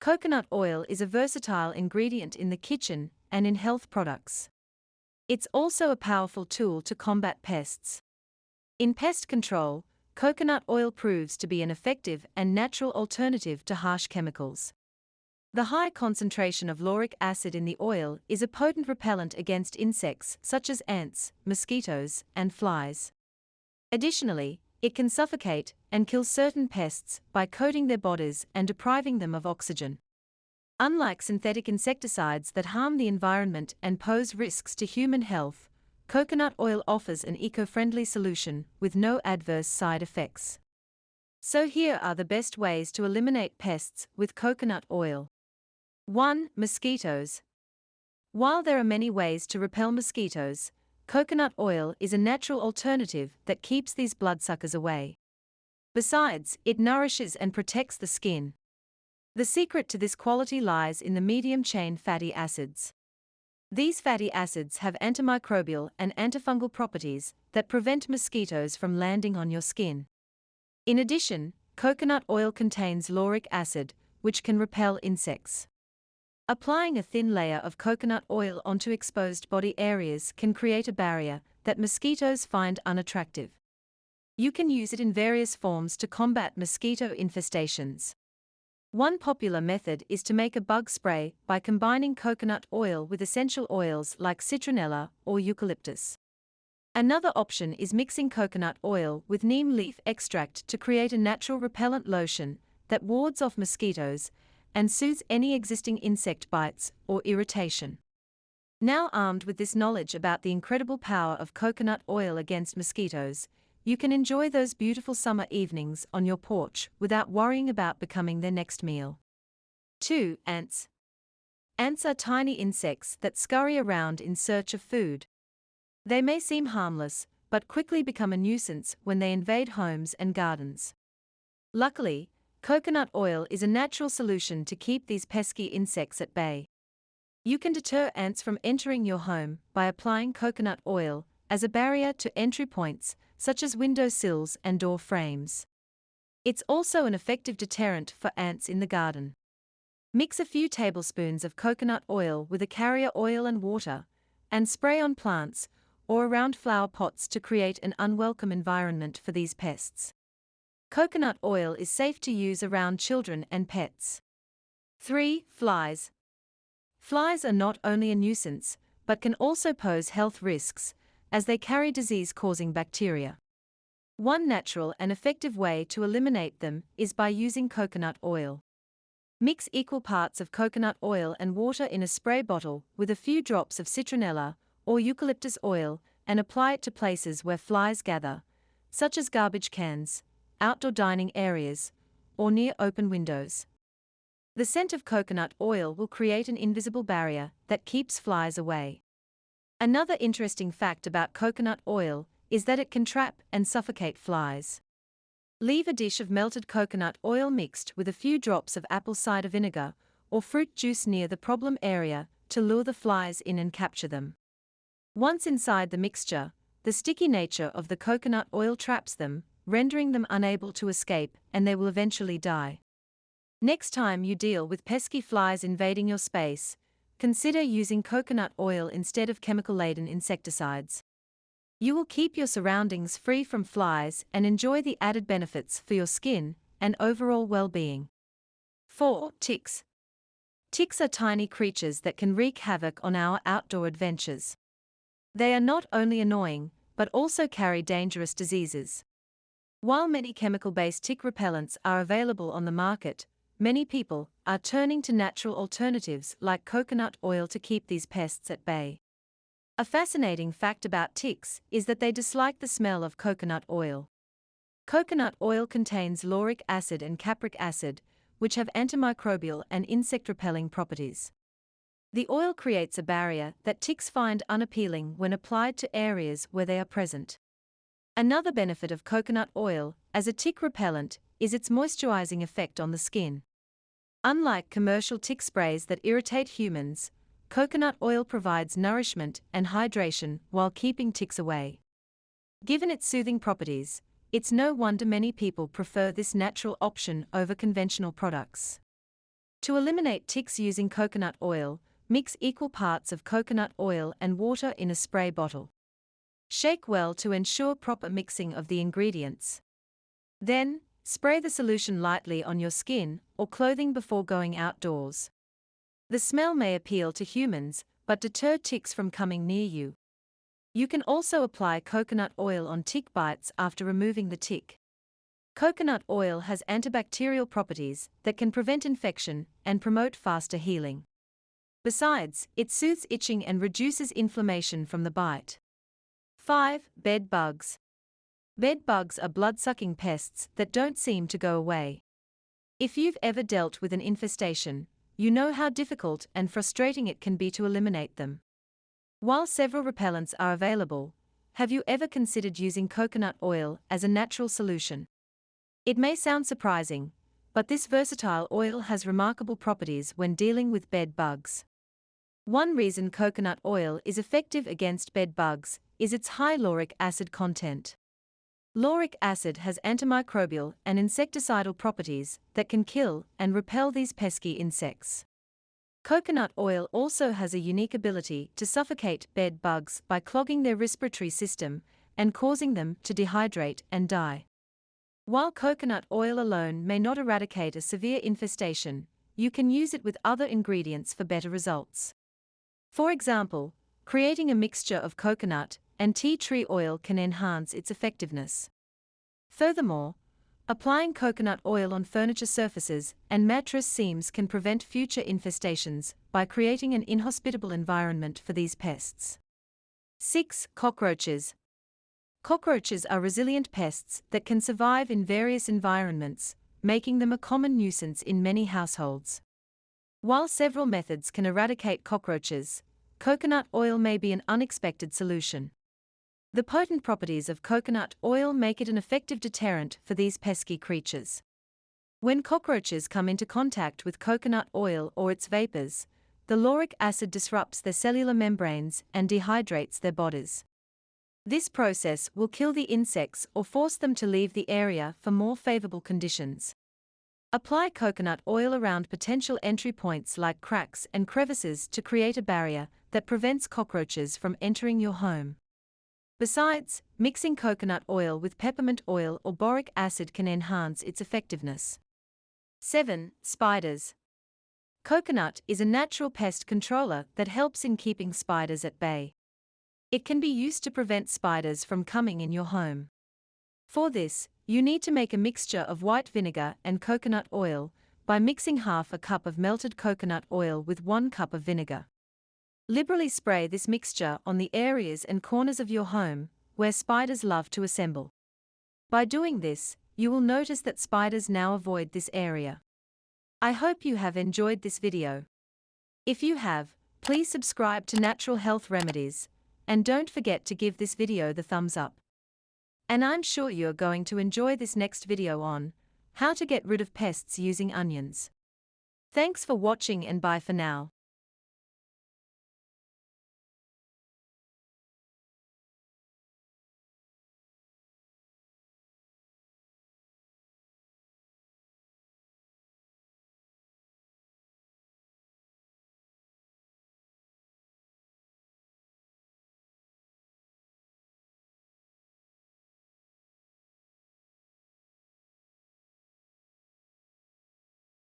Coconut oil is a versatile ingredient in the kitchen and in health products. It's also a powerful tool to combat pests. In pest control, coconut oil proves to be an effective and natural alternative to harsh chemicals. The high concentration of lauric acid in the oil is a potent repellent against insects such as ants, mosquitoes, and flies. Additionally, it can suffocate and kill certain pests by coating their bodies and depriving them of oxygen. Unlike synthetic insecticides that harm the environment and pose risks to human health, coconut oil offers an eco-friendly solution with no adverse side effects. So here are the best ways to eliminate pests with coconut oil. 1. Mosquitoes. While there are many ways to repel mosquitoes, coconut oil is a natural alternative that keeps these bloodsuckers away. Besides, it nourishes and protects the skin. The secret to this quality lies in the medium-chain fatty acids. These fatty acids have antimicrobial and antifungal properties that prevent mosquitoes from landing on your skin. In addition, coconut oil contains lauric acid, which can repel insects. Applying a thin layer of coconut oil onto exposed body areas can create a barrier that mosquitoes find unattractive. You can use it in various forms to combat mosquito infestations. One popular method is to make a bug spray by combining coconut oil with essential oils like citronella or eucalyptus. Another option is mixing coconut oil with neem leaf extract to create a natural repellent lotion that wards off mosquitoes and soothes any existing insect bites or irritation. Now armed with this knowledge about the incredible power of coconut oil against mosquitoes, you can enjoy those beautiful summer evenings on your porch without worrying about becoming their next meal. 2. Ants. Ants are tiny insects that scurry around in search of food. They may seem harmless, but quickly become a nuisance when they invade homes and gardens. Luckily, coconut oil is a natural solution to keep these pesky insects at bay. You can deter ants from entering your home by applying coconut oil as a barrier to entry points, such as window sills and door frames. It's also an effective deterrent for ants in the garden. Mix a few tablespoons of coconut oil with a carrier oil and water, and spray on plants or around flower pots to create an unwelcome environment for these pests. Coconut oil is safe to use around children and pets. 3. Flies. Flies are not only a nuisance, but can also pose health risks, as they carry disease-causing bacteria. One natural and effective way to eliminate them is by using coconut oil. Mix equal parts of coconut oil and water in a spray bottle with a few drops of citronella or eucalyptus oil and apply it to places where flies gather, such as garbage cans, outdoor dining areas, or near open windows. The scent of coconut oil will create an invisible barrier that keeps flies away. Another interesting fact about coconut oil is that it can trap and suffocate flies. Leave a dish of melted coconut oil mixed with a few drops of apple cider vinegar or fruit juice near the problem area to lure the flies in and capture them. Once inside the mixture, the sticky nature of the coconut oil traps them, rendering them unable to escape, and they will eventually die. Next time you deal with pesky flies invading your space, consider using coconut oil instead of chemical-laden insecticides. You will keep your surroundings free from flies and enjoy the added benefits for your skin and overall well-being. 4. Ticks. Ticks are tiny creatures that can wreak havoc on our outdoor adventures. They are not only annoying, but also carry dangerous diseases. While many chemical-based tick repellents are available on the market, many people are turning to natural alternatives like coconut oil to keep these pests at bay. A fascinating fact about ticks is that they dislike the smell of coconut oil. Coconut oil contains lauric acid and capric acid, which have antimicrobial and insect-repelling properties. The oil creates a barrier that ticks find unappealing when applied to areas where they are present. Another benefit of coconut oil as a tick repellent is its moisturizing effect on the skin. Unlike commercial tick sprays that irritate humans, coconut oil provides nourishment and hydration while keeping ticks away. Given its soothing properties, it's no wonder many people prefer this natural option over conventional products. To eliminate ticks using coconut oil, mix equal parts of coconut oil and water in a spray bottle. Shake well to ensure proper mixing of the ingredients. Then, spray the solution lightly on your skin or clothing before going outdoors. The smell may appeal to humans, but deter ticks from coming near you. You can also apply coconut oil on tick bites after removing the tick. Coconut oil has antibacterial properties that can prevent infection and promote faster healing. Besides, it soothes itching and reduces inflammation from the bite. 5. Bed bugs. Bed bugs are blood-sucking pests that don't seem to go away. If you've ever dealt with an infestation, you know how difficult and frustrating it can be to eliminate them. While several repellents are available, have you ever considered using coconut oil as a natural solution? It may sound surprising, but this versatile oil has remarkable properties when dealing with bed bugs. One reason coconut oil is effective against bed bugs is its high lauric acid content. Lauric acid has antimicrobial and insecticidal properties that can kill and repel these pesky insects. Coconut oil also has a unique ability to suffocate bed bugs by clogging their respiratory system and causing them to dehydrate and die. While coconut oil alone may not eradicate a severe infestation, you can use it with other ingredients for better results. For example, creating a mixture of coconut and tea tree oil can enhance its effectiveness. Furthermore, applying coconut oil on furniture surfaces and mattress seams can prevent future infestations by creating an inhospitable environment for these pests. 6. Cockroaches. Cockroaches are resilient pests that can survive in various environments, making them a common nuisance in many households. While several methods can eradicate cockroaches, coconut oil may be an unexpected solution. The potent properties of coconut oil make it an effective deterrent for these pesky creatures. When cockroaches come into contact with coconut oil or its vapors, the lauric acid disrupts their cellular membranes and dehydrates their bodies. This process will kill the insects or force them to leave the area for more favorable conditions. Apply coconut oil around potential entry points like cracks and crevices to create a barrier that prevents cockroaches from entering your home. Besides, mixing coconut oil with peppermint oil or boric acid can enhance its effectiveness. 7. Spiders. Coconut is a natural pest controller that helps in keeping spiders at bay. It can be used to prevent spiders from coming in your home. For this, you need to make a mixture of white vinegar and coconut oil by mixing half a cup of melted coconut oil with 1 cup of vinegar. Liberally spray this mixture on the areas and corners of your home where spiders love to assemble. By doing this, you will notice that spiders now avoid this area. I hope you have enjoyed this video. If you have, please subscribe to Natural Health Remedies, and don't forget to give this video the thumbs up. And I'm sure you're going to enjoy this next video on how to get rid of pests using onions. Thanks for watching and bye for now.